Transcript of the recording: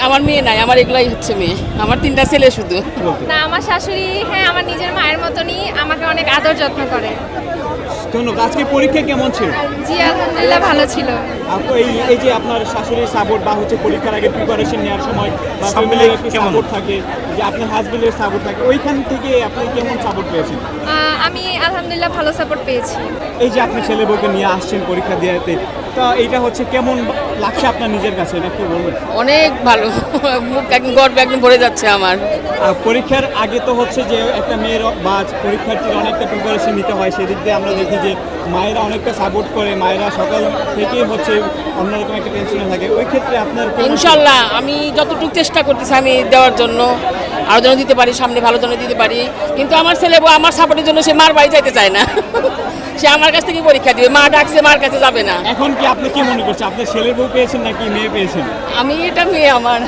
আমার মেয়ে নাই, আমার এগুলাই হচ্ছে মেয়ে, আমার 3টা ছেলে শুধু। না, আমার শাশুড়ি হ্যাঁ আমার নিজের মায়ের মতনই আমাকে অনেক আদর যত্ন করে। ধন্যবাদ। আজকে পরীক্ষা কেমন ছিল? জি আলহামদুলিল্লাহ ভালো ছিল। এই যে আপনার শাশুড়ির সাপোর্ট বা হচ্ছে পরীক্ষার আগে প্রিপারেশন নেওয়ার সময় বা সব মিলিয়ে কেমন? সাপোর্ট থাকে, যে আপনার হাজবেন্ডের সাপোর্ট থাকে, ওইখান থেকে আপনি কেমন সাপোর্ট পেয়েছেন? আমি আলহামদুলিল্লাহ ভালো সাপোর্ট পেয়েছি। এই যে আপনি ছেলে বউকে নিয়ে আসছেন পরীক্ষা দিতে, তা এইটা হচ্ছে কেমন লাগছে আপনার নিজের কাছে, এটা একটু বলবেন? অনেক ভালো, মুখ একদম গর্বে একদম ভরে যাচ্ছে আমার। আর পরীক্ষার আগে তো হচ্ছে যে একটা মেয়ের বা পরীক্ষার্থীর অনেকটা প্রিপারেশন নিতে হয়, সেদিক দিয়ে আমরা দেখি যে মায়েরা অনেকটা সাপোর্ট করে, মায়েরা সকাল থেকেই হচ্ছে অন্যরকম একটা টেনশনে থাকে। ওই ক্ষেত্রে আপনার ইনশাল্লাহ আমি যতটুকু চেষ্টা করতেছি আমি দেওয়ার জন্য, আরও যেন দিতে পারি, সামনে ভালো যেন দিতে পারি। কিন্তু আমার ছেলে বউ আমার সাপোর্টের জন্য সে মার বাড়ি যাইতে চায় না, সে আমার কাছ থেকে পরীক্ষা দিবে, মা ডাকছে মার কাছে যাবে না। এখন কি আপনি কি মনে করছেন, আপনার ছেলের বউ পেয়েছেন নাকি মেয়ে পেয়েছেন? আমি এটা মেয়ে আমার।